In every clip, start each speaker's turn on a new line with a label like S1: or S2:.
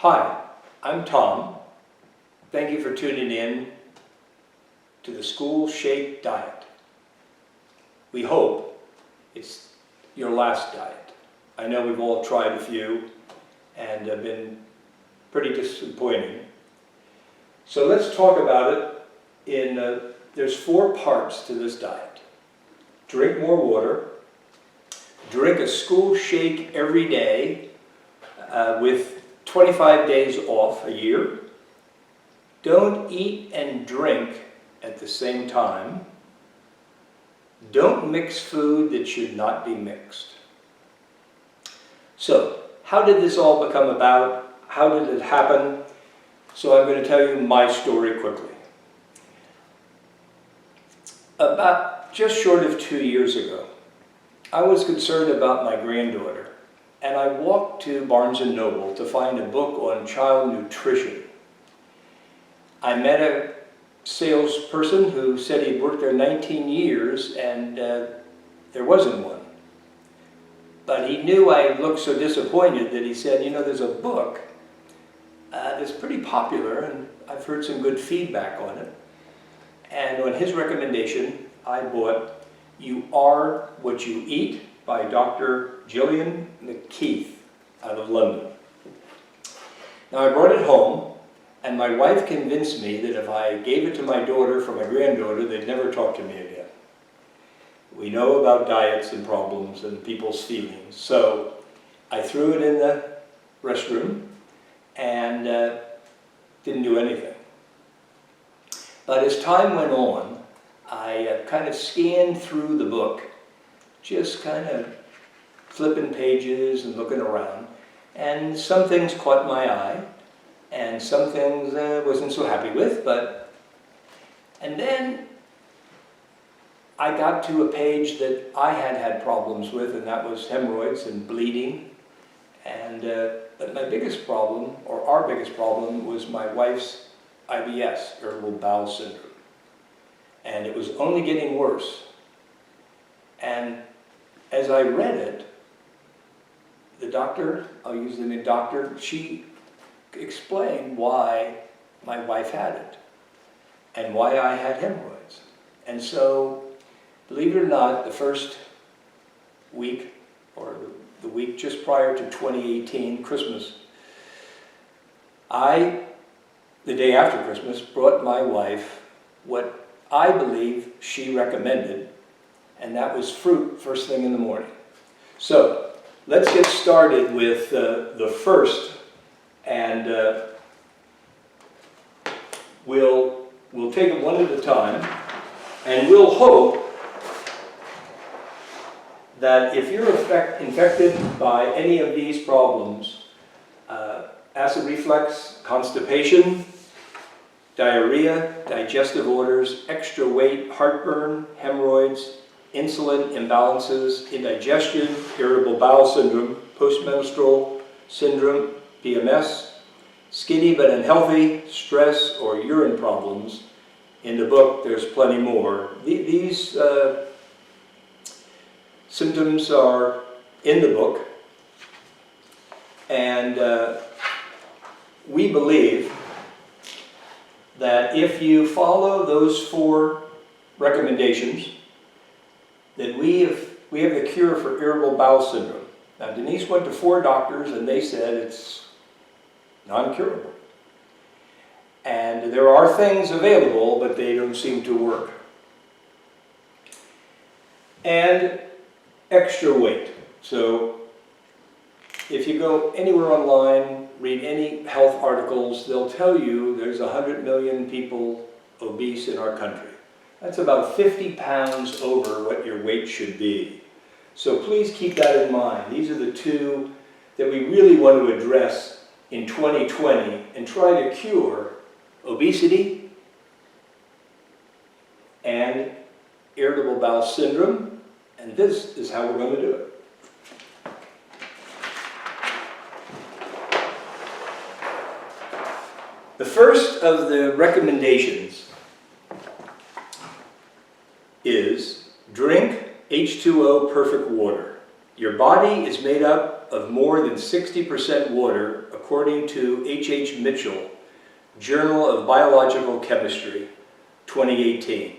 S1: Hi, I'm Tom. Thank you for tuning in to the SchoolShake diet. We hope it's your last diet. I know we've all tried a few and have been pretty disappointing. So let's talk about it there's 4 parts to this diet. Drink more water, drink a SchoolShake every day with 25 days off a year. Don't eat and drink at the same time. Don't mix food that should not be mixed. So, how did this all become about? How did it happen? So I'm going to tell you my story quickly. About just short of 2 years ago, I was concerned about my granddaughter, and I walked to Barnes & Noble to find a book on child nutrition. I met a salesperson who said he'd worked there 19 years and there wasn't one. But he knew I looked so disappointed that he said, you know, there's a book that's pretty popular and I've heard some good feedback on it. And on his recommendation, I bought You Are What You Eat by Dr. Gillian McKeith out of London. Now I brought it home, and my wife convinced me that if I gave it to my daughter for my granddaughter, they'd never talk to me again. We know about diets and problems and people's feelings, so I threw it in the restroom and didn't do anything. But as time went on, I kind of scanned through the book, just kind of flipping pages and looking around, and some things caught my eye, and some things I wasn't so happy with, and then I got to a page that I had problems with, and that was hemorrhoids and bleeding, but my biggest problem, or our biggest problem, was my wife's IBS, irritable bowel syndrome, and it was only getting worse. And as I read it, the doctor, I'll use the name doctor, she explained why my wife had it and why I had hemorrhoids. And so, believe it or not, the first week, or the week just prior to 2018, Christmas, the day after Christmas, brought my wife what I believe she recommended, and that was fruit first thing in the morning. So, let's get started with the first, and we'll take it one at a time, and we'll hope that if you're infected by any of these problems, acid reflux, constipation, diarrhea, digestive orders, extra weight, heartburn, hemorrhoids, insulin imbalances, indigestion, irritable bowel syndrome, postmenstrual syndrome, PMS, skinny but unhealthy, stress, or urine problems. In the book, there's plenty more. These symptoms are in the book, and we believe that if you follow those 4 recommendations, that we have the cure for irritable bowel syndrome. Now, Denise went to 4 doctors and they said it's non-curable. And there are things available, but they don't seem to work. And extra weight. So, if you go anywhere online, read any health articles, they'll tell you there's 100 million people obese in our country. That's about 50 pounds over what your weight should be. So please keep that in mind. These are the 2 that we really want to address in 2020 and try to cure obesity and irritable bowel syndrome, and this is how we're going to do it. The first of the recommendations is drink H2O perfect water. Your body is made up of more than 60% water, according to H. Mitchell, Journal of Biological Chemistry, 2018.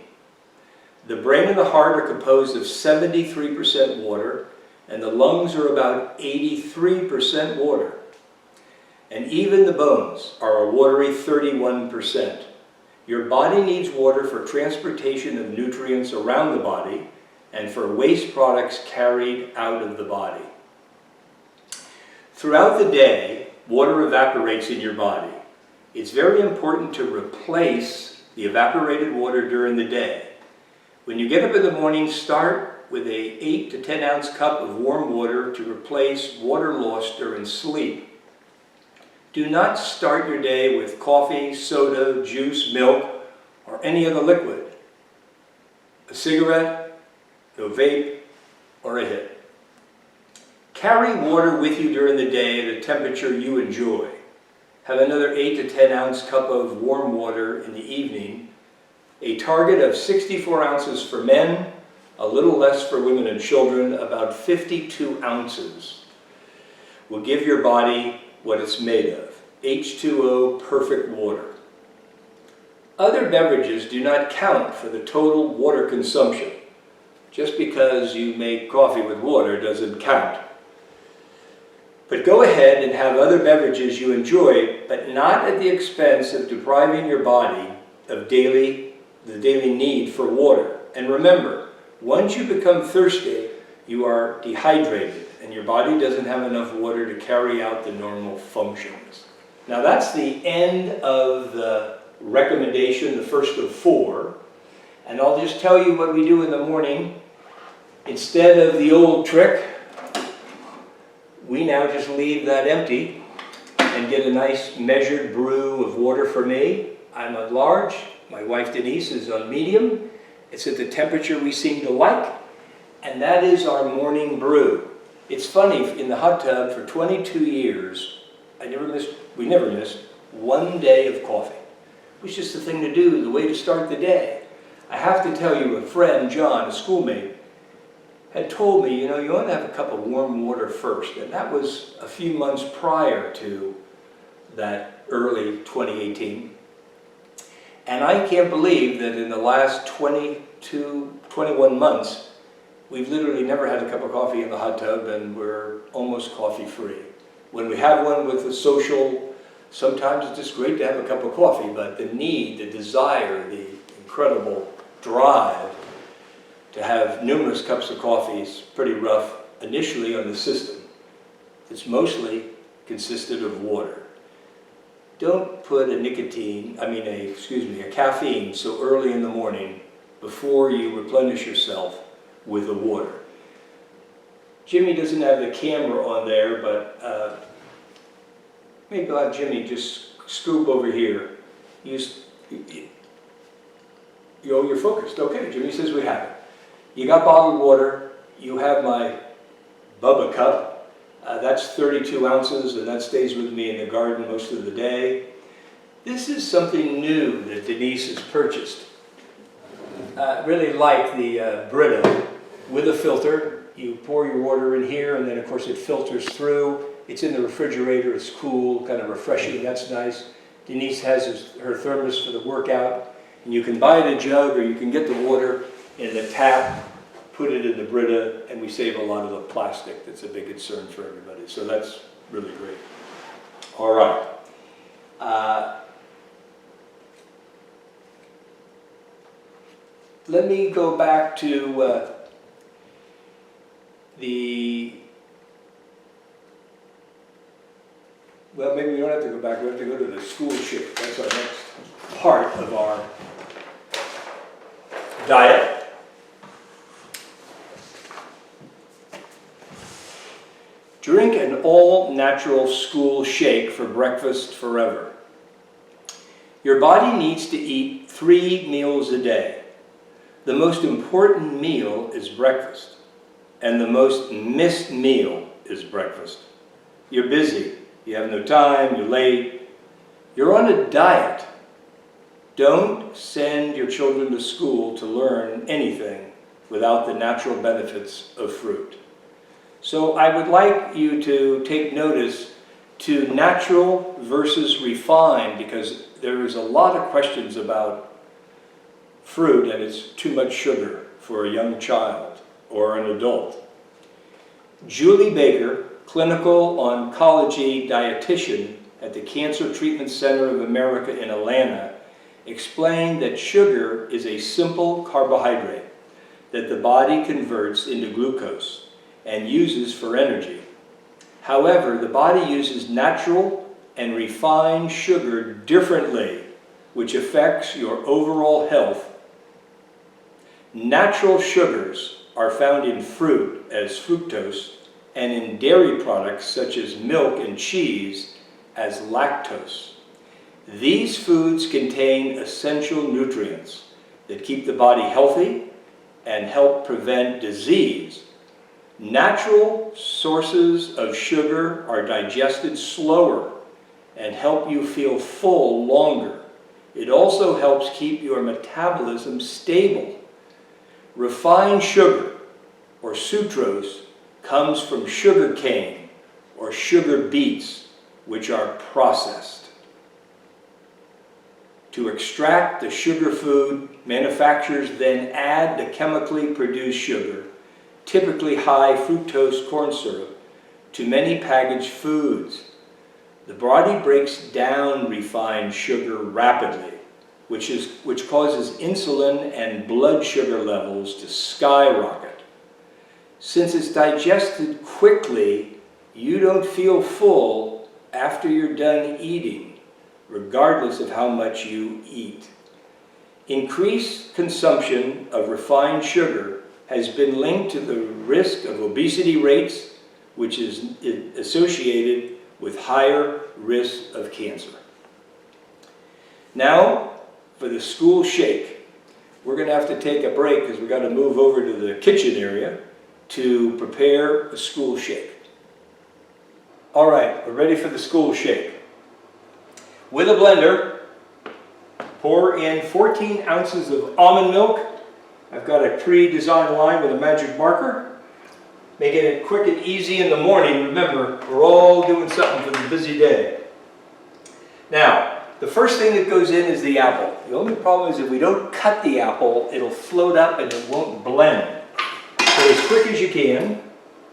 S1: The brain and the heart are composed of 73% water, and the lungs are about 83% water. And even the bones are a watery 31%. Your body needs water for transportation of nutrients around the body and for waste products carried out of the body. Throughout the day, water evaporates in your body. It's very important to replace the evaporated water during the day. When you get up in the morning, start with a 8 to 10 ounce cup of warm water to replace water lost during sleep. Do not start your day with coffee, soda, juice, milk, or any other liquid. A cigarette, no vape, or a hit. Carry water with you during the day at a temperature you enjoy. Have another 8 to 10 ounce cup of warm water in the evening. A target of 64 ounces for men, a little less for women and children, about 52 ounces will give your body what it's made of. H2O, perfect water. Other beverages do not count for the total water consumption. Just because you make coffee with water doesn't count. But go ahead and have other beverages you enjoy, but not at the expense of depriving your body of the daily need for water. And remember, once you become thirsty, you are dehydrated, and your body doesn't have enough water to carry out the normal functions. Now that's the end of the recommendation, the first of 4. And I'll just tell you what we do in the morning. Instead of the old trick, we now just leave that empty and get a nice measured brew of water for me. I'm on large, my wife Denise is on medium. It's at the temperature we seem to like, and that is our morning brew. It's funny, in the hot tub for 22 years, we never missed one day of coffee. It was just the thing to do, the way to start the day. I have to tell you, a friend, John, a schoolmate, had told me, you ought to have a cup of warm water first. And that was a few months prior to that early 2018. And I can't believe that in the last 21 months, we've literally never had a cup of coffee in the hot tub, and we're almost coffee free. When we have one with a social, sometimes it's just great to have a cup of coffee, but the need, the desire, the incredible drive to have numerous cups of coffee is pretty rough initially on the system. It's mostly consisted of water. Don't put a caffeine so early in the morning before you replenish yourself with the water. Jimmy doesn't have the camera on there, but maybe I'll have Jimmy just scoop over here. You're focused. Okay, Jimmy says we have it. You got bottled water. You have my Bubba cup. That's 32 ounces, and that stays with me in the garden most of the day. This is something new that Denise has purchased. Really like the Brita with a filter. You pour your water in here, and then of course it filters through. It's in the refrigerator. It's cool, kind of refreshing. That's nice. Denise has her thermos for the workout. And you can buy the jug, or you can get the water in the tap, put it in the Brita, and we save a lot of the plastic. That's a big concern for everybody. So that's really great. All right. Let me go back to well, maybe we don't have to go back. We have to go to the SchoolShake. That's our next part of our diet. Drink an all-natural SchoolShake for breakfast forever. Your body needs to eat 3 meals a day. The most important meal is breakfast, and the most missed meal is breakfast. You're busy, you have no time, you're late, you're on a diet. Don't send your children to school to learn anything without the natural benefits of fruit. So I would like you to take notice to natural versus refined, because there is a lot of questions about fruit and it's too much sugar for a young child or an adult. Julie Baker, clinical oncology dietitian at the Cancer Treatment Center of America in Atlanta, explained that sugar is a simple carbohydrate that the body converts into glucose and uses for energy. However, the body uses natural and refined sugar differently, which affects your overall health. Natural sugars are found in fruit as fructose and in dairy products such as milk and cheese as lactose. These foods contain essential nutrients that keep the body healthy and help prevent disease. Natural sources of sugar are digested slower and help you feel full longer. It also helps keep your metabolism stable. Refined sugar, or sucrose, comes from sugar cane or sugar beets, which are processed. To extract the sugar food, manufacturers then add the chemically produced sugar, typically high fructose corn syrup, to many packaged foods. The body breaks down refined sugar rapidly, which causes insulin and blood sugar levels to skyrocket. Since it's digested quickly, you don't feel full after you're done eating, regardless of how much you eat. Increased consumption of refined sugar has been linked to the risk of obesity rates, which is associated with higher risk of cancer. Now, for the SchoolShake. We're going to have to take a break because we've got to move over to the kitchen area to prepare the SchoolShake. All right, we're ready for the SchoolShake. With a blender, pour in 14 ounces of almond milk. I've got a pre-designed line with a magic marker. Making it quick and easy in the morning. Remember, we're all doing something for the busy day. Now, the first thing that goes in is the apple. The only problem is if we don't cut the apple, it'll float up and it won't blend. So as quick as you can,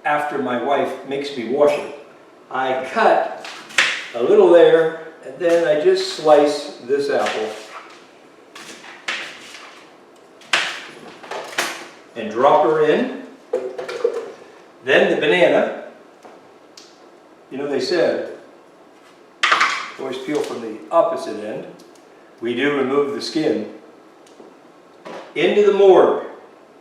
S1: after my wife makes me wash it, I cut a little there, and then I just slice this apple and drop her in. Then the banana. You know, they said, always peel from the opposite end. We do remove the skin. Into the mortar,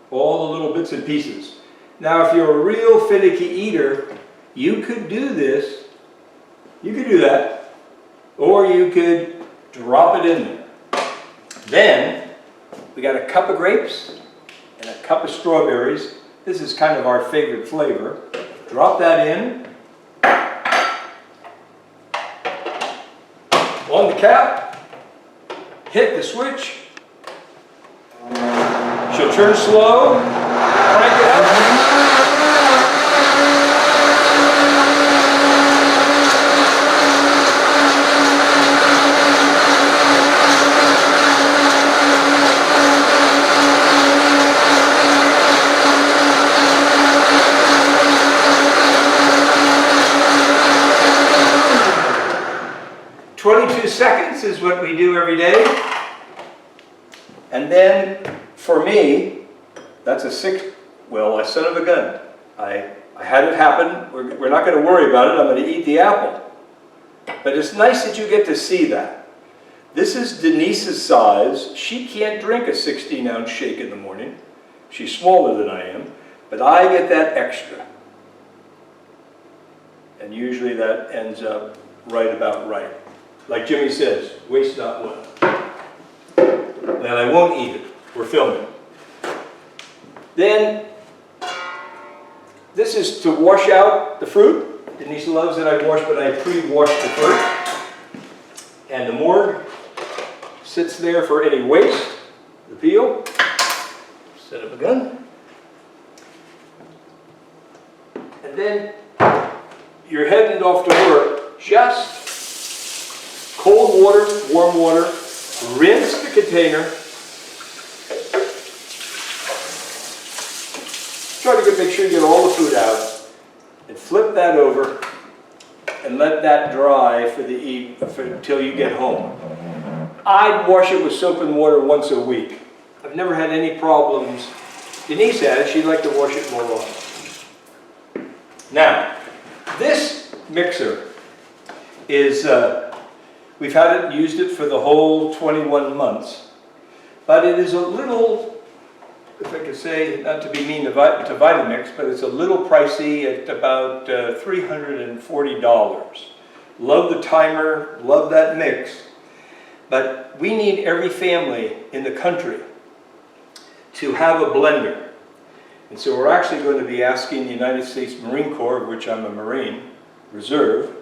S1: all the little bits and pieces. Now, if you're a real finicky eater, you could do this. You could do that. Or you could drop it in there. Then, we got a cup of grapes and a cup of strawberries. This is kind of our favorite flavor. Drop that in. On the cap, hit the switch. She'll turn slow, crank it up. 22 seconds is what we do every day. And then, for me, that's a son of a gun. I had it happen. We're not going to worry about it. I'm going to eat the apple. But it's nice that you get to see that. This is Denise's size. She can't drink a 16-ounce shake in the morning. She's smaller than I am. But I get that extra. And usually that ends up right about right. Like Jimmy says, waste not one. And I won't eat it. We're filming. Then, this is to wash out the fruit. Denise loves that I wash, but I pre-wash the fruit. And the mortar sits there for any waste. The peel. Set up a gun. And then, you're heading off to work. just cold water, warm water, rinse the container. Try to make sure you get all the food out, and flip that over and let that dry until you get home. I'd wash it with soap and water once a week. I've never had any problems. Denise had it. She'd like to wash it more often. Now, this mixer is, we've had it, used it for the whole 21 months, but it is a little, if I could say, not to be mean to Vitamix, but it's a little pricey at about $340. Love the timer, love that mix, but we need every family in the country to have a blender. And so we're actually going to be asking the United States Marine Corps, of which I'm a Marine, Reserve,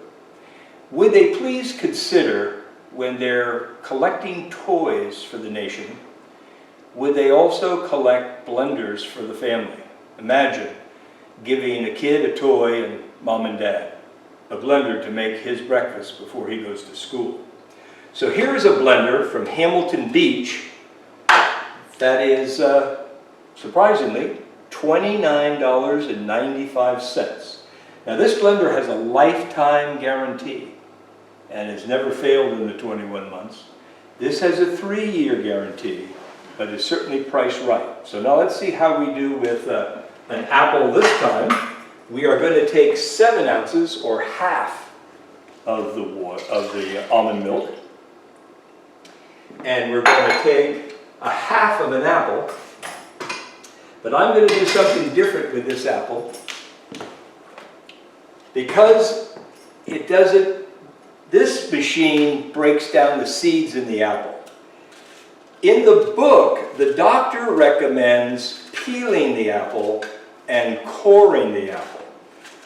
S1: would they please consider, when they're collecting toys for the nation, would they also collect blenders for the family? Imagine giving a kid a toy and mom and dad a blender to make his breakfast before he goes to school. So here is a blender from Hamilton Beach that is, surprisingly, $29.95. Now this blender has a lifetime guarantee and has never failed in the 21 months. This has a 3-year guarantee, but it's certainly priced right. So now let's see how we do with an apple this time. We are going to take 7 ounces, or half of the almond milk, and we're going to take a half of an apple. But I'm going to do something different with this apple, because this machine breaks down the seeds in the apple. In the book, the doctor recommends peeling the apple and coring the apple.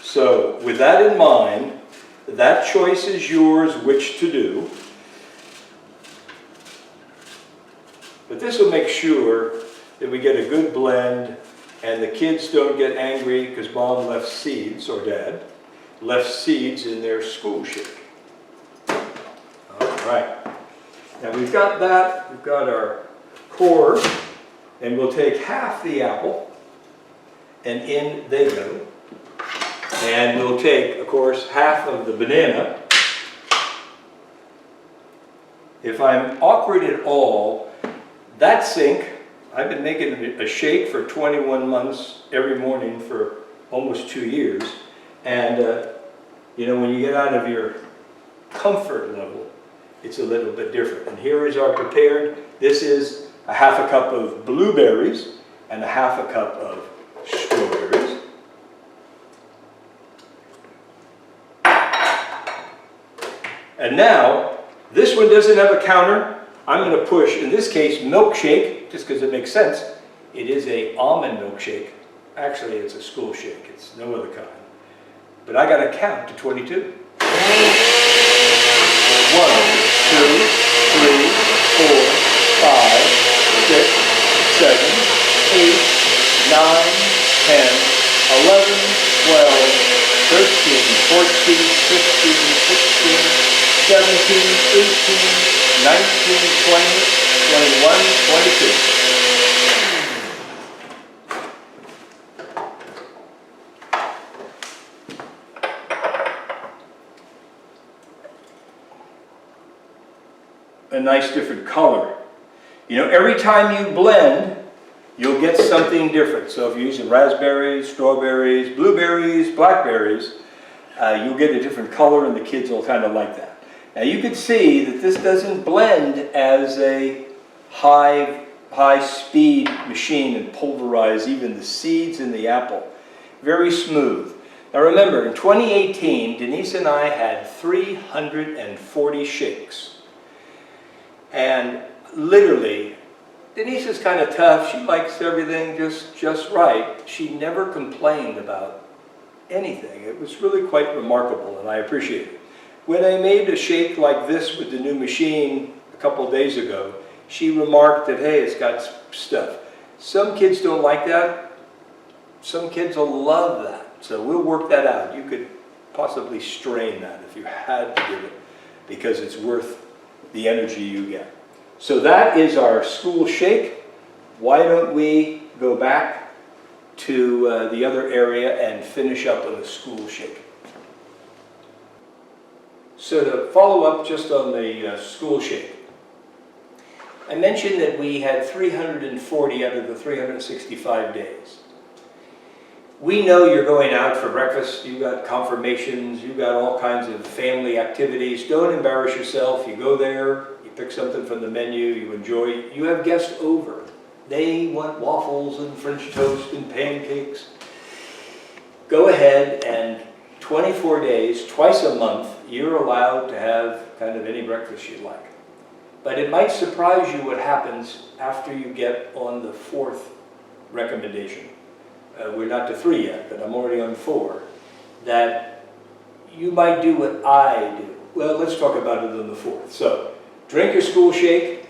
S1: So with that in mind, that choice is yours which to do. But this will make sure that we get a good blend and the kids don't get angry because mom left seeds, or dad left seeds in their SchoolShake. All right. Now we've got that, we've got our core, and we'll take half the apple, and in they go. And we'll take, of course, half of the banana. If I'm awkward at all, that sink, I've been making a shake for 21 months every morning for almost 2 years. And, you know, when you get out of your comfort level, it's a little bit different. And here is our prepared. This is a half a cup of blueberries and a half a cup of strawberries. And now, this one doesn't have a counter. I'm going to push, in this case, milkshake, just because it makes sense. It is a almond milkshake. Actually, it's a SchoolShake. It's no other kind. But I got to count to 22. 1, 2, 3, 4, 5, 6, 7, 8, 9, 10, 11, 12, 13, 14, 15, 16, 17, 18, 19, 20, 21, 22. A nice different color. You know, every time you blend, you'll get something different. So if you're using raspberries, strawberries, blueberries, blackberries, you'll get a different color, and the kids will kind of like that. Now you can see that this doesn't blend as a high-speed machine and pulverize even the seeds in the apple. Very smooth. Now remember, in 2018, Denise and I had 340 shakes. And literally, Denise is kind of tough. She likes everything just right. She never complained about anything. It was really quite remarkable, and I appreciate it. When I made a shake like this with the new machine a couple of days ago, she remarked that, hey, it's got stuff. Some kids don't like that. Some kids will love that. So we'll work that out. You could possibly strain that if you had to give it, because it's worth the energy you get. So that is our school shake. Why don't we go back to the other area and finish up on the school shake. So to follow up just on the school shake, I mentioned that we had 340 out of the 365 days. We know you're going out for breakfast, you got confirmations, you got all kinds of family activities. Don't embarrass yourself. You go there, you pick something from the menu, you enjoy it. You have guests over. They want waffles and French toast and pancakes. Go ahead, and 24 days, twice a month, you're allowed to have kind of any breakfast you like. But it might surprise you what happens after you get on the 4th recommendation. We're not to 3 yet, but I'm already on 4. That you might do what I do. Well, let's talk about it on the 4th. So, drink your school shake.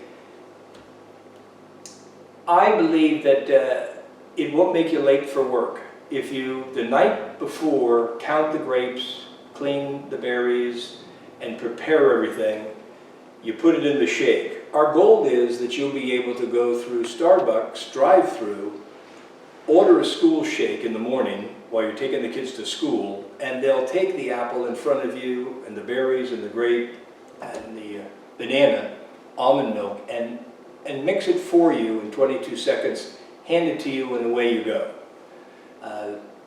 S1: I believe that it won't make you late for work. If you, the night before, count the grapes, clean the berries, and prepare everything, you put it in the shake. Our goal is that you'll be able to go through Starbucks drive-through, order a school shake in the morning while you're taking the kids to school, and they'll take the apple in front of you, and the berries, and the grape, and the banana, almond milk, and mix it for you in 22 seconds, hand it to you, and away you go.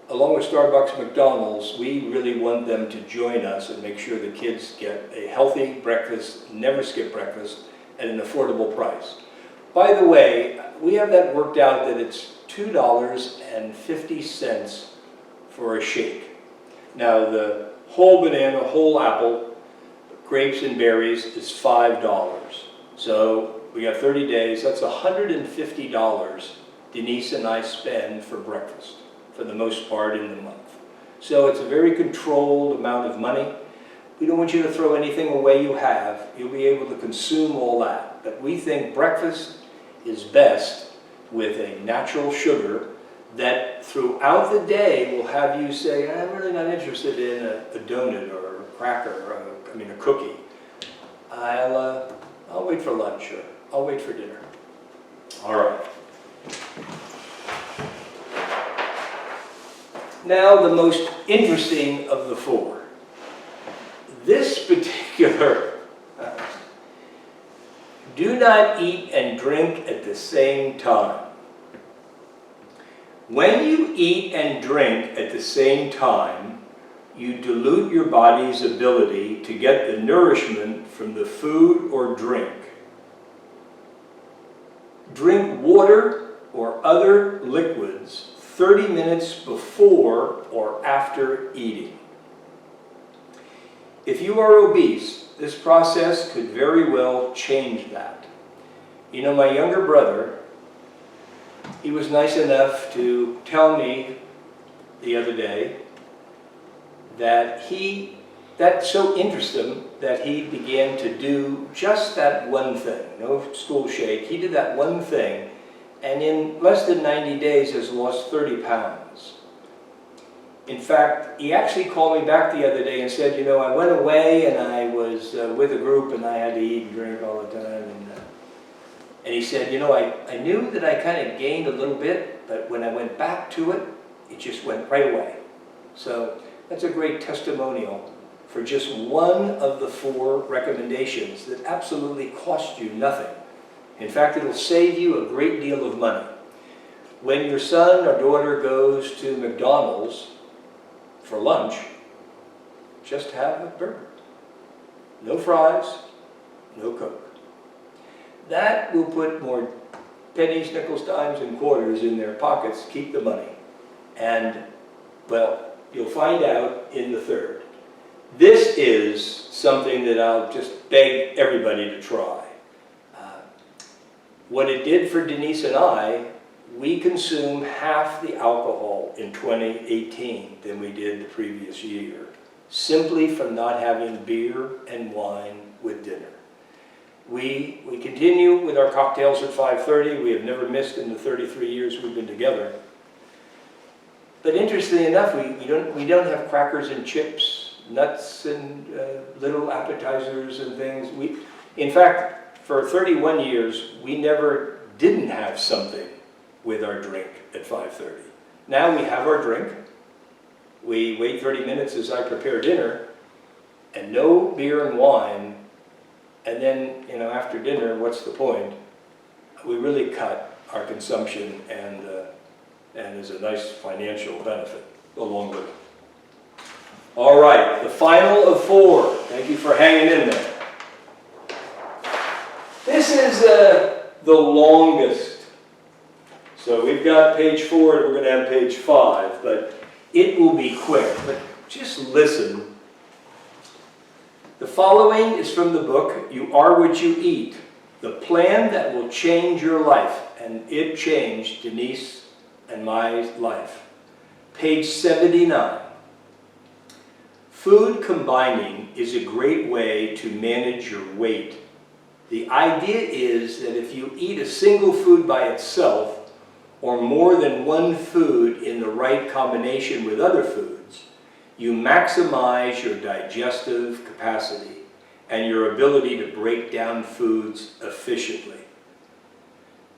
S1: Along with Starbucks, McDonald's, we really want them to join us and make sure the kids get a healthy breakfast, never skip breakfast, at an affordable price. By the way, we have that worked out that it's $2.50 for a shake. Now the whole banana, whole apple, grapes and berries is $5. So we got 30 days, that's $150 Denise and I spend for breakfast, for the most part in the month. So it's a very controlled amount of money. We don't want you to throw anything away you have. You'll be able to consume all that. But we think breakfast is best with a natural sugar that throughout the day will have you say, I'm really not interested in a donut or a cracker, or a cookie. I'll wait for lunch, or I'll wait for dinner. All right. Now the most interesting of the 4. This particular, do not eat and drink at the same time. When you eat and drink at the same time, you dilute your body's ability to get the nourishment from the food or drink. Drink water or other liquids 30 minutes before or after eating. If you are obese, this process could very well change that. You know, my younger brother, he was nice enough to tell me the other day that that so interested him that he began to do just that one thing. No school shake, he did that one thing, and in less than 90 days has lost 30 pounds. In fact, he actually called me back the other day and said, you know, I went away and I was with a group and I had to eat and drink all the time. And he said, you know, I knew that I kind of gained a little bit, but when I went back to it, it just went right away. So that's a great testimonial for just one of the 4 recommendations that absolutely cost you nothing. In fact, it'll save you a great deal of money. When your son or daughter goes to McDonald's for lunch, just have a burger. No fries, no Coke. That will put more pennies, nickels, dimes, and quarters in their pockets, keep the money. And, well, you'll find out in the 3rd. This is something that I'll just beg everybody to try. What it did for Denise and I, we consumed half the alcohol in 2018 than we did the previous year, simply from not having beer and wine with dinner. We continue with our cocktails at 5:30. We have never missed in the 33 years we've been together. But interestingly enough, we don't have crackers and chips nuts and little appetizers and things. In fact, for 31 years, we never didn't have something with our drink at 5:30. Now we have our drink, we wait 30 minutes as I prepare dinner, and no beer and wine, and then, after dinner, what's the point? We really cut our consumption, and there's a nice financial benefit along with it. All right, the final of 4. Thank you for hanging in there. This is the longest. So we've got page 4 and we're going to have page 5, but it will be quick. But just listen. The following is from the book, You Are What You Eat, the plan that will change your life. And it changed Denise and my life. Page 79. Food combining is a great way to manage your weight. The idea is that if you eat a single food by itself, or more than one food in the right combination with other foods, you maximize your digestive capacity and your ability to break down foods efficiently.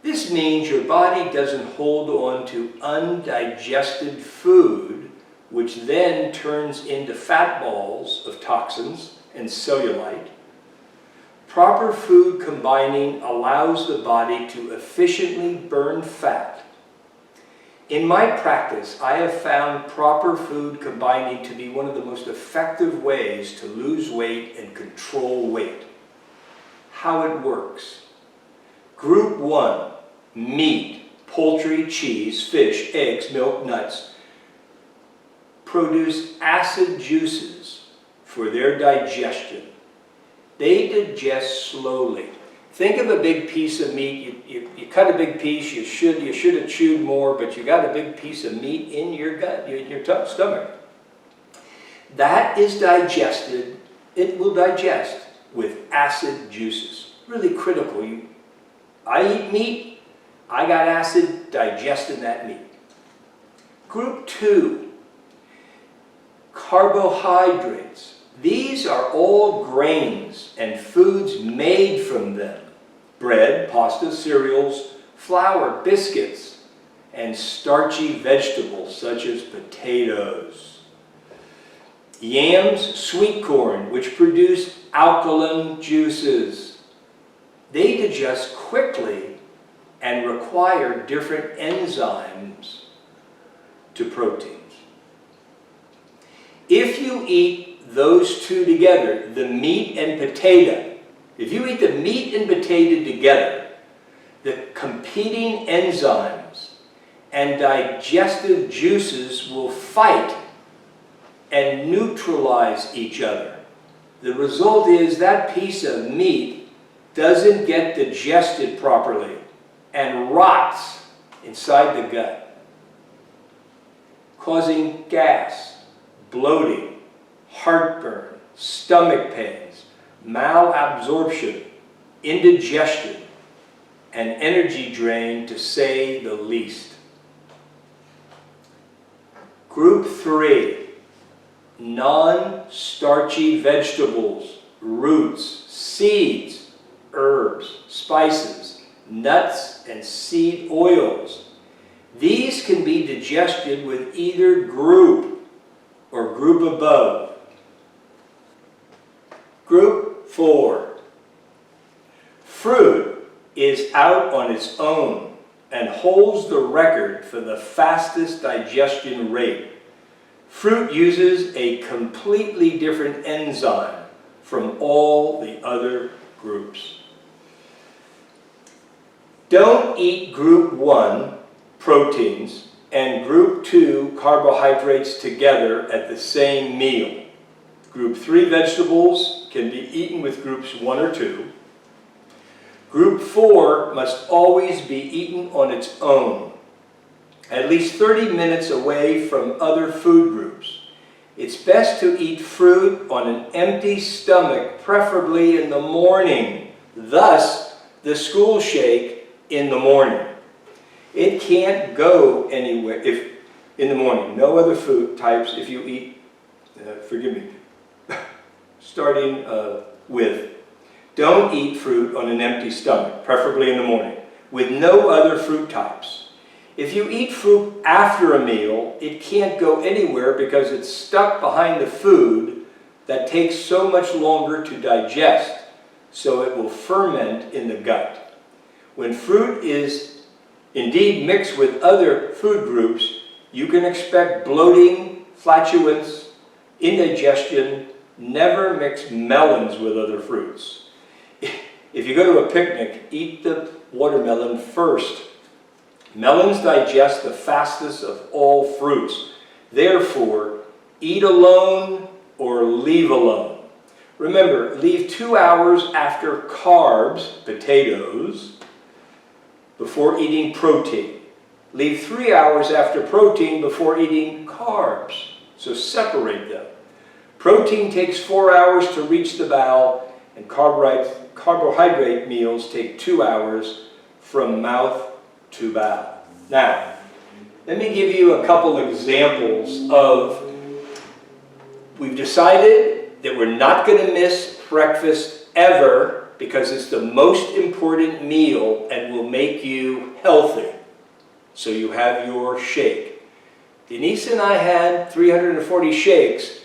S1: This means your body doesn't hold on to undigested food, which then turns into fat balls of toxins and cellulite. Proper food combining allows the body to efficiently burn fat. In my practice, I have found proper food combining to be one of the most effective ways to lose weight and control weight. How it works. Group 1, meat, poultry, cheese, fish, eggs, milk, nuts, produce acid juices for their digestion. They digest slowly. Think of a big piece of meat. You cut a big piece. You should have chewed more, but you got a big piece of meat in your gut, in your stomach. That is digested. It will digest with acid juices. Really critical. I eat meat. I got acid digesting that meat. Group 2, carbohydrates. These are all grains and foods made from them. Bread, pasta, cereals, flour, biscuits, and starchy vegetables such as potatoes. Yams, sweet corn, which produce alkaline juices. They digest quickly and require different enzymes to proteins. If you eat those two together, the meat and potato, if you eat the meat and potato together, the competing enzymes and digestive juices will fight and neutralize each other. The result is that piece of meat doesn't get digested properly and rots inside the gut, causing gas, bloating, heartburn, stomach pains, malabsorption, indigestion, and energy drain, to say the least. Group 3, non-starchy vegetables, roots, seeds, herbs, spices, nuts, and seed oils. These can be digested with either group or group above. Group 4. Fruit is out on its own and holds the record for the fastest digestion rate. Fruit uses a completely different enzyme from all the other groups. Don't eat group 1, proteins, and group 2, carbohydrates together at the same meal. Group 3 vegetables can be eaten with groups 1 or 2. Group 4 must always be eaten on its own, at least 30 minutes away from other food groups. It's best to eat fruit on an empty stomach, preferably in the morning. Thus, the SchoolShake in the morning. It can't go anywhere if in the morning. No other food types if you eat, starting with, don't eat fruit on an empty stomach, preferably in the morning, with no other fruit types. If you eat fruit after a meal, it can't go anywhere because it's stuck behind the food that takes so much longer to digest, so it will ferment in the gut. When fruit is indeed mixed with other food groups, you can expect bloating, flatulence, indigestion. Never mix melons with other fruits. If you go to a picnic, eat the watermelon first. Melons digest the fastest of all fruits. Therefore, eat alone or leave alone. Remember, leave 2 hours after carbs, potatoes, before eating protein. Leave 3 hours after protein before eating carbs. So separate them. Protein takes 4 hours to reach the bowel, and carbohydrate meals take 2 hours from mouth to bowel. Now, let me give you a couple examples of, we've decided that we're not going to miss breakfast ever because it's the most important meal and will make you healthy. So you have your shake. Denise and I had 340 shakes.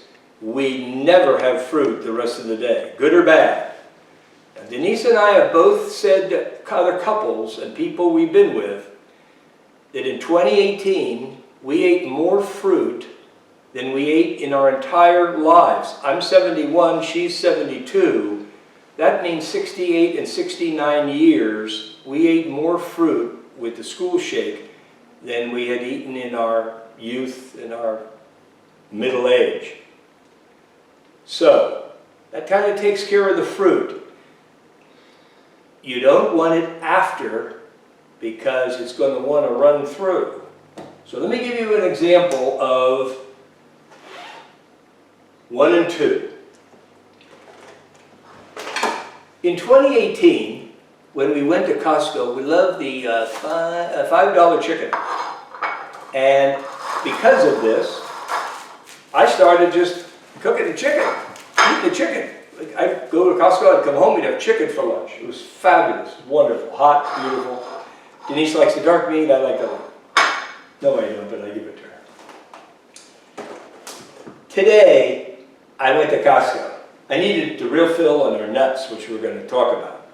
S1: We never have fruit the rest of the day, good or bad. And Denise and I have both said to other couples and people we've been with that in 2018, we ate more fruit than we ate in our entire lives. I'm 71, she's 72. That means 68 and 69 years, we ate more fruit with the SchoolShake than we had eaten in our youth and our middle age. So, that kind of takes care of the fruit. You don't want it after because it's going to want to run through. So let me give you an example of 1 and 2. In 2018, when we went to Costco, we loved the $5 chicken. And because of this, I started just cooking the chicken, eating the chicken. I'd go to Costco, I'd come home, we'd have chicken for lunch. It was fabulous, wonderful, hot, beautiful. Denise likes the dark meat, I like the light. No, I don't, but I give it to her. Today, I went to Costco. I needed the real fill on our nuts, which we're going to talk about.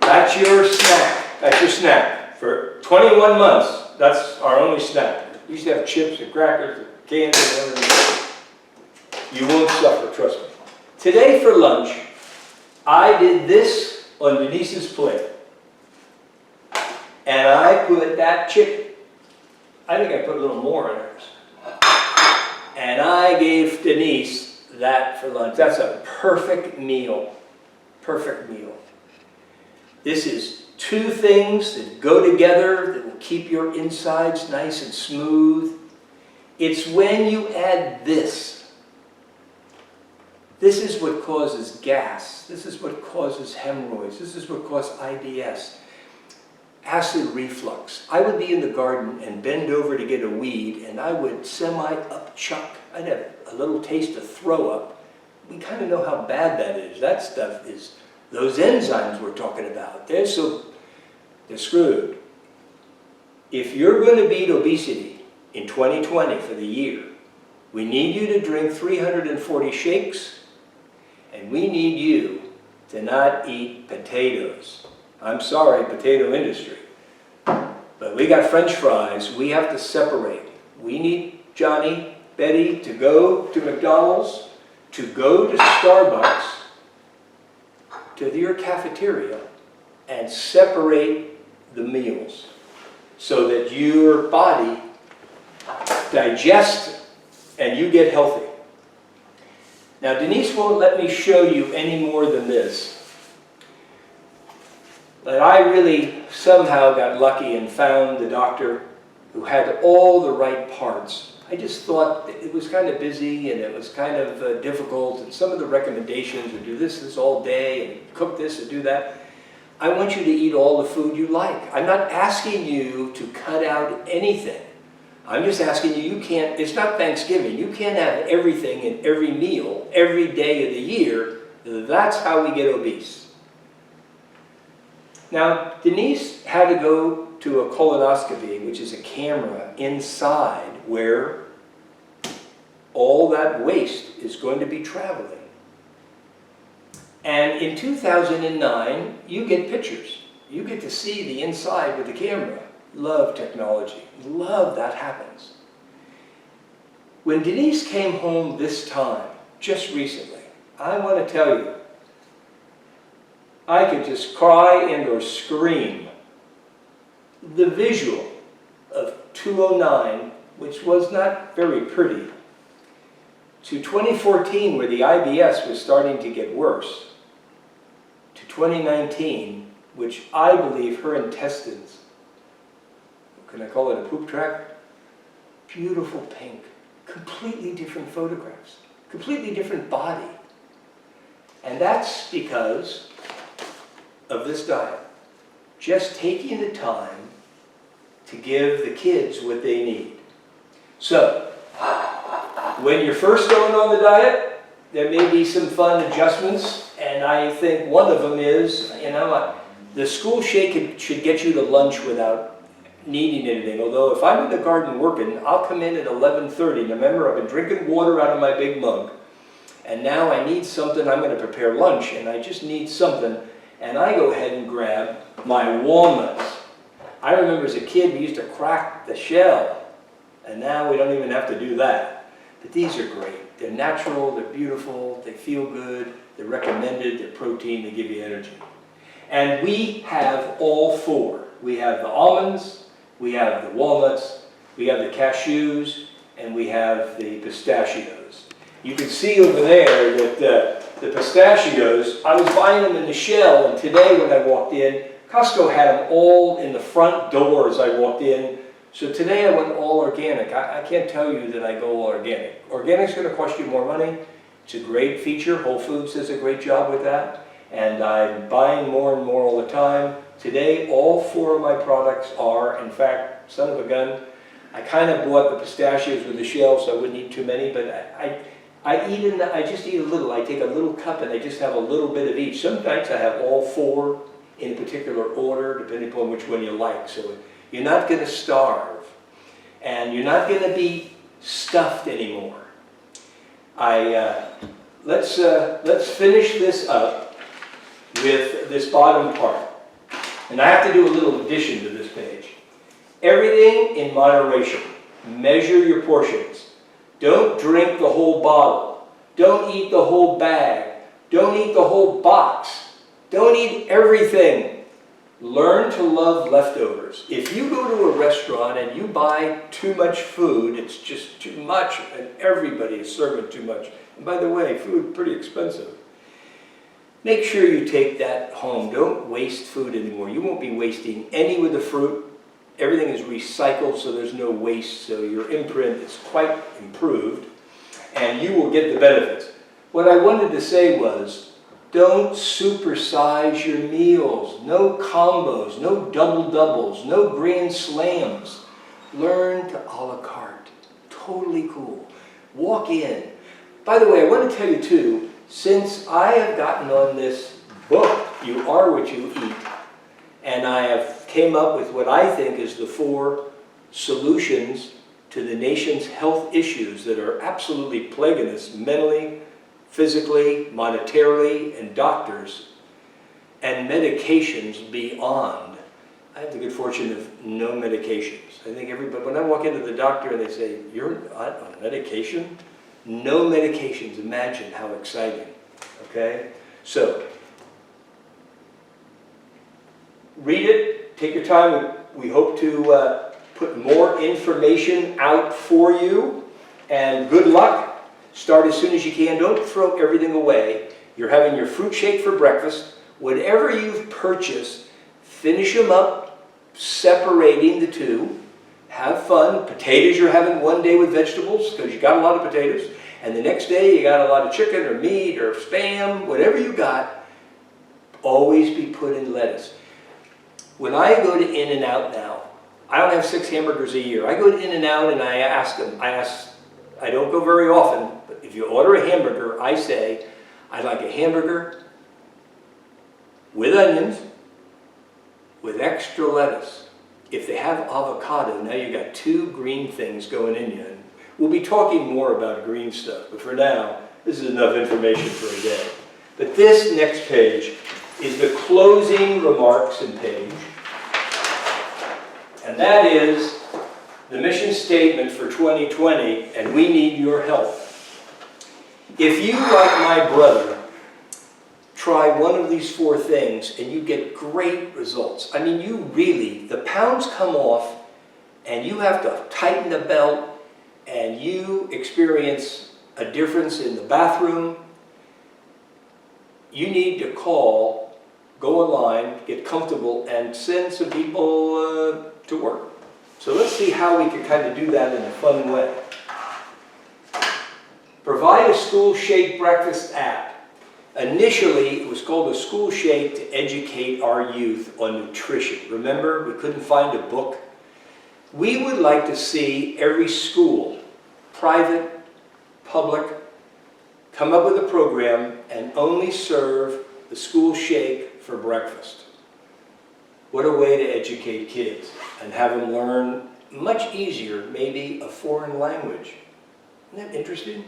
S1: That's your snack. That's your snack. For 21 months, that's our only snack. We used to have chips and crackers and candy and everything. You won't suffer, trust me. Today for lunch, I did this on Denise's plate. And I put that chicken. I think I put a little more in hers. And I gave Denise that for lunch. That's a perfect meal. Perfect meal. This is 2 things that go together that will keep your insides nice and smooth. It's when you add this. This is what causes gas. This is what causes hemorrhoids. This is what causes IBS. Acid reflux. I would be in the garden and bend over to get a weed, and I would semi-upchuck. I'd have a little taste of throw up. We kind of know how bad that is. That stuff is those enzymes we're talking about. They're screwed. If you're going to beat obesity in 2020 for the year, we need you to drink 340 shakes, and we need you to not eat potatoes. I'm sorry, potato industry. But we got French fries. We have to separate. We need Johnny, Betty to go to McDonald's, to go to Starbucks, to your cafeteria, and separate the meals so that your body digests and you get healthy. Now, Denise won't let me show you any more than this. But I really somehow got lucky and found the doctor who had all the right parts. I just thought it was kind of busy and it was kind of difficult, and some of the recommendations would do this all day and cook this and do that. I want you to eat all the food you like. I'm not asking you to cut out anything. I'm just asking you, you can't, it's not Thanksgiving, you can't have everything in every meal, every day of the year. That's how we get obese. Now, Denise had to go to a colonoscopy, which is a camera inside where all that waste is going to be traveling. And in 2009, you get pictures. You get to see the inside with the camera. Love technology. Love that happens. When Denise came home this time, just recently, I want to tell you, I could just cry and or scream. The visual of 2009, which was not very pretty, to 2014, where the IBS was starting to get worse, to 2019, which I believe her intestines, can I call it a poop tract? Beautiful pink, completely different photographs, completely different body. And that's because of this diet. Just taking the time to give the kids what they need. So, when you're first going on the diet, there may be some fun adjustments, and I think one of them is, the SchoolShake should get you to lunch without needing anything. Although if I'm in the garden working, I'll come in at 11:30. Remember, I've been drinking water out of my big mug, and now I need something. I'm going to prepare lunch, and I just need something, and I go ahead and grab my walnuts. I remember as a kid we used to crack the shell, and now we don't even have to do that. But these are great. They're natural, they're beautiful, they feel good, they're recommended, they're protein, they give you energy. And we have all four. We have the almonds, we have the walnuts, we have the cashews, and we have the pistachios. You can see over there that the pistachios, I was buying them in the shell, and today when I walked in, Costco had them all in the front door as I walked in. So today I went all organic. I can't tell you that I go all organic. Organic's going to cost you more money. It's a great feature. Whole Foods does a great job with that. And I'm buying more and more all the time. Today, all four of my products are, in fact, son of a gun, I kind of bought the pistachios with the shell so I wouldn't eat too many, but I just eat a little. I take a little cup and I just have a little bit of each. Some nights I have all four in a particular order, depending upon which one you like. So you're not going to starve, and you're not going to be stuffed anymore. Let's finish this up with this bottom part. And I have to do a little addition to this page. Everything in moderation. Measure your portions. Don't drink the whole bottle. Don't eat the whole bag. Don't eat the whole box. Don't eat everything. Learn to love leftovers. If you go to a restaurant and you buy too much food, it's just too much, and everybody is serving too much. And by the way, food is pretty expensive. Make sure you take that home. Don't waste food anymore. You won't be wasting any with the fruit. Everything is recycled, so there's no waste, so your imprint is quite improved, and you will get the benefits. What I wanted to say was, don't supersize your meals. No combos, no double-doubles, no grand slams. Learn to a la carte. Totally cool. Walk in. By the way, I want to tell you too, since I have gotten on this book, You Are What You Eat, and I have came up with what I think is the 4 solutions to the nation's health issues that are absolutely plaguing us mentally, physically, monetarily, and doctors, and medications beyond. I have the good fortune of no medications. I think everybody, when I walk into the doctor and they say, you're on medication? No medications. Imagine how exciting, okay? So, read it, take your time. We hope to put more information out for you, and good luck. Start as soon as you can. Don't throw everything away. You're having your fruit shake for breakfast. Whatever you've purchased, finish them up, separating the two. Have fun. Potatoes you're having one day with vegetables, because you got a lot of potatoes. And the next day you got a lot of chicken or meat or Spam, whatever you got, always be put in lettuce. When I go to In-N-Out now, I don't have 6 hamburgers a year. I go in and out and I ask them, I don't go very often, but if you order a hamburger, I say, I'd like a hamburger with onions, with extra lettuce. If they have avocado, now you got 2 green things going in you. And we'll be talking more about green stuff, but for now, this is enough information for a day. But this next page is the closing remarks and page. And that is the mission statement for 2020, and we need your help. If you, like my brother, try one of these 4 things and you get great results. I mean, you really, the pounds come off and you have to tighten the belt and you experience a difference in the bathroom. You need to call, go online, get comfortable, and send some people to work. So let's see how we can kind of do that in a fun way. Provide a SchoolShake breakfast app. Initially, it was called a SchoolShake to educate our youth on nutrition. Remember, we couldn't find a book. We would like to see every school, private, public, come up with a program and only serve the SchoolShake for breakfast. What a way to educate kids and have them learn much easier, maybe a foreign language. Isn't that interesting?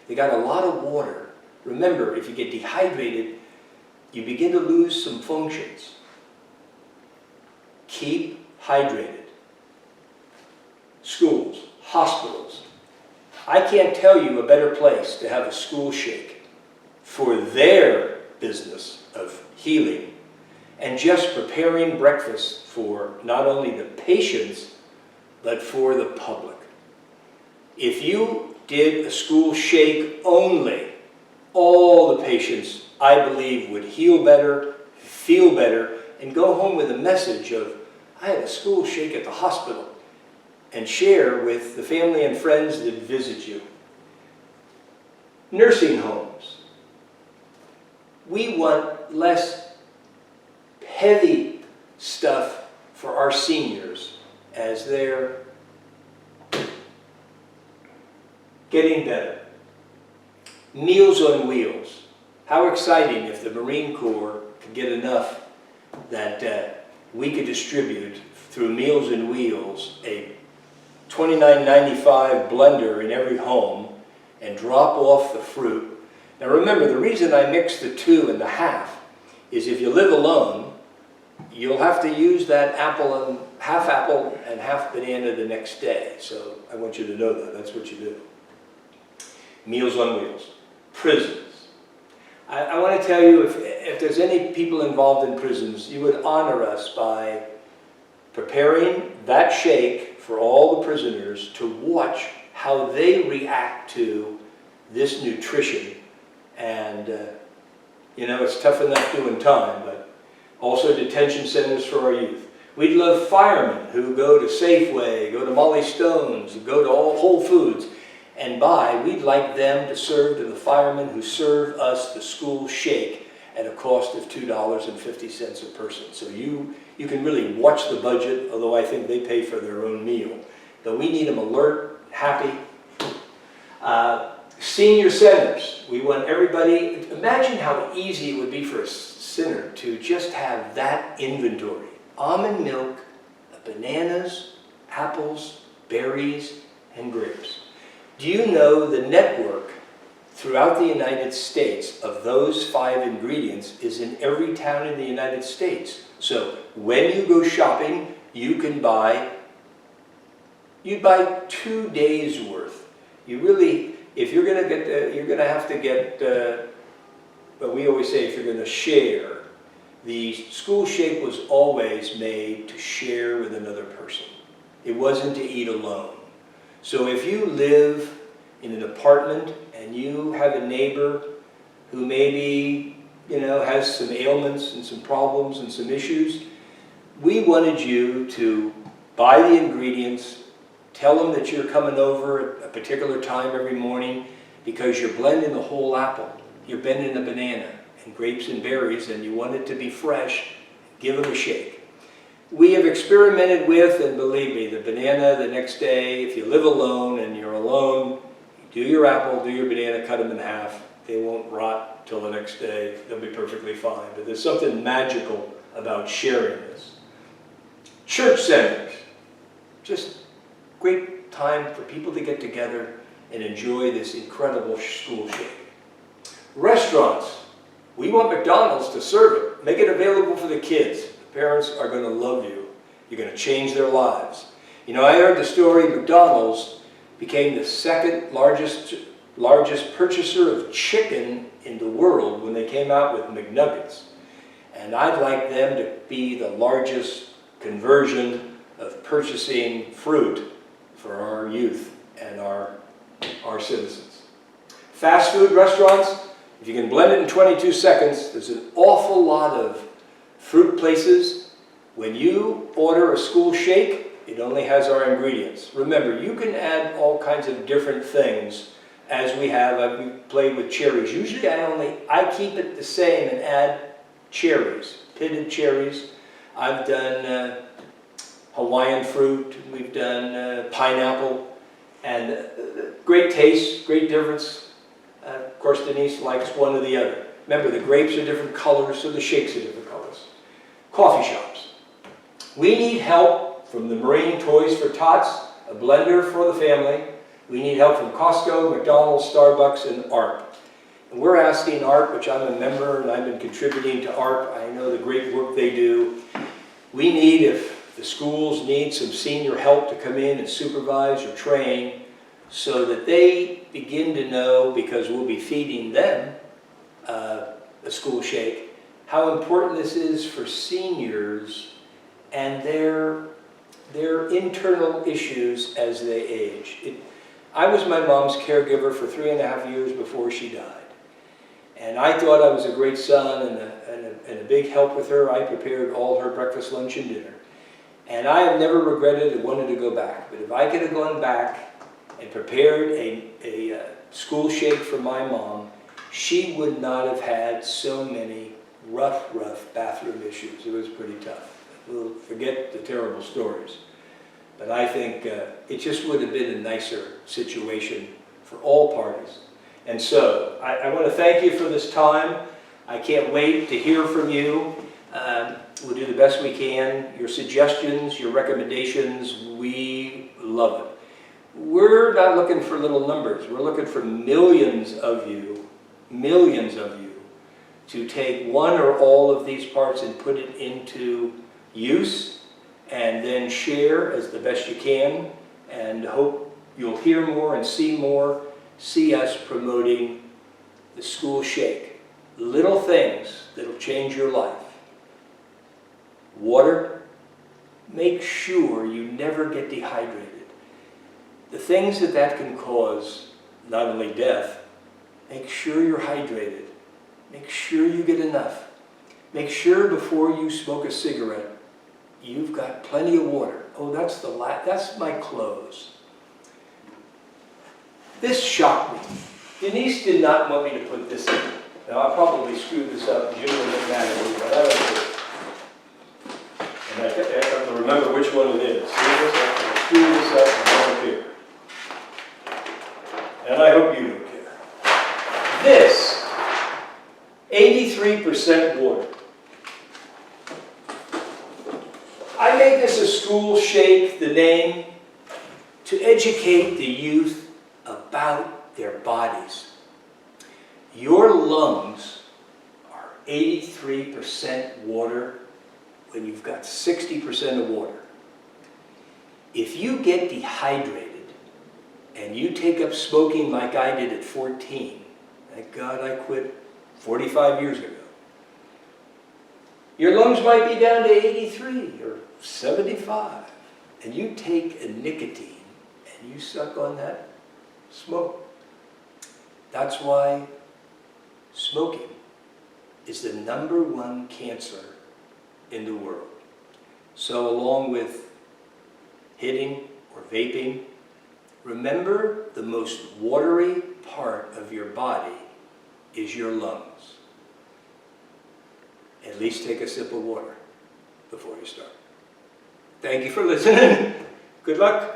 S1: They got a lot of water. Remember, if you get dehydrated, you begin to lose some functions. Keep hydrated. Schools, hospitals. I can't tell you a better place to have a SchoolShake for their business of healing and just preparing breakfast for not only the patients, but for the public. If you did a SchoolShake only, all the patients, I believe, would heal better, feel better, and go home with a message of, I had a SchoolShake at the hospital, and share with the family and friends that visit you. Nursing homes. We want less heavy stuff for our seniors as they're getting better. Meals on Wheels. How exciting if the Marine Corps could get enough that we could distribute through Meals on Wheels a $29.95 blender in every home and drop off the fruit. Now remember, the reason I mix the 2 and the half is if you live alone, you'll have to use that apple and half banana the next day. So I want you to know that. That's what you do. Meals on Wheels. Prisons. I want to tell you, if there's any people involved in prisons, you would honor us by preparing that shake for all the prisoners to watch how they react to this nutrition. And, you know, it's tough enough doing time, but also detention centers for our youth. We'd love firemen who go to Safeway, go to Molly Stone's, go to all Whole Foods, and buy. We'd like them to serve to the firemen who serve us the SchoolShake at a cost of $2.50 a person. So you can really watch the budget, although I think they pay for their own meal. But we need them alert, happy. Senior centers. We want everybody, imagine how easy it would be for a center to just have that inventory. Almond milk, bananas, apples, berries, and grapes. Do you know the network throughout the United States of those 5 ingredients is in every town in the United States? So when you go shopping, you can buy 2 days worth. You really, if you're going to get, you're going to have to get, but we always say if you're going to share, the SchoolShake was always made to share with another person. It wasn't to eat alone. So if you live in an apartment and you have a neighbor who maybe, you know, has some ailments and some problems and some issues, we wanted you to buy the ingredients, tell them that you're coming over at a particular time every morning because you're blending the whole apple, you're blending the banana and grapes and berries, and you want it to be fresh, give them a shake. We have experimented with, and believe me, the banana the next day, if you live alone and you're alone, do your apple, do your banana, cut them in half. They won't rot till the next day. They'll be perfectly fine. But there's something magical about sharing this. Church centers. Just great time for people to get together and enjoy this incredible school shake. Restaurants. We want McDonald's to serve it. Make it available for the kids. The parents are going to love you. You're going to change their lives. You know, I heard the story McDonald's became the second largest purchaser of chicken in the world when they came out with McNuggets. And I'd like them to be the largest conversion of purchasing fruit for our youth and our citizens. Fast food restaurants, if you can blend it in 22 seconds, there's an awful lot of fruit places. When you order a school shake, it only has our ingredients. Remember, you can add all kinds of different things as we have. We played with cherries. Usually I keep it the same and add cherries, pitted cherries. I've done Hawaiian fruit, we've done pineapple, and great taste, great difference. Of course, Denise likes one or the other. Remember, the grapes are different colors, so the shakes are different colors. Coffee shops. We need help from the Marine Toys for Tots, a blender for the family. We need help from Costco, McDonald's, Starbucks, and ARP. And we're asking ARP, which I'm a member and I've been contributing to ARP. I know the great work they do. We need, if the schools need some senior help to come in and supervise or train so that they begin to know, because we'll be feeding them a school shake, how important this is for seniors and their internal issues as they age. I was my mom's caregiver for 3.5 years before she died. And I thought I was a great son and a big help with her. I prepared all her breakfast, lunch, and dinner. And I have never regretted and wanted to go back. But if I could have gone back and prepared a school shake for my mom, she would not have had so many rough bathroom issues. It was pretty tough. We'll forget the terrible stories. But I think it just would have been a nicer situation for all parties. And so, I want to thank you for this time. I can't wait to hear from you. We'll do the best we can. Your suggestions, your recommendations, we love it. We're not looking for little numbers. We're looking for millions of you to take one or all of these parts and put it into use and then share as the best you can, and hope you'll hear more and see us promoting the school shake. Little things that'll change your life. Water, make sure you never get dehydrated. The things that can cause, not only death, make sure you're hydrated. Make sure you get enough. Make sure before you smoke a cigarette, you've got plenty of water. Oh, that's my clothes. This shocked me. Denise did not want me to put this in. Now, I'll probably screw this up geometrically, but I don't care. And I have to remember which one it is. Screw this up, and I don't care. And I hope you don't care. This, 83% water. I made this a school shake, the name, to educate the youth about their bodies. Your lungs are 83% water when you've got 60% of water. If you get dehydrated and you take up smoking like I did at 14, thank God I quit 45 years ago, your lungs might be down to 83 or 75, and you take a nicotine and you suck on that smoke. That's why smoking is the #1 cancer in the world. So along with hitting or vaping, remember the most watery part of your body is your lungs. At least take a sip of water before you start.
S2: Thank you for listening. Good luck.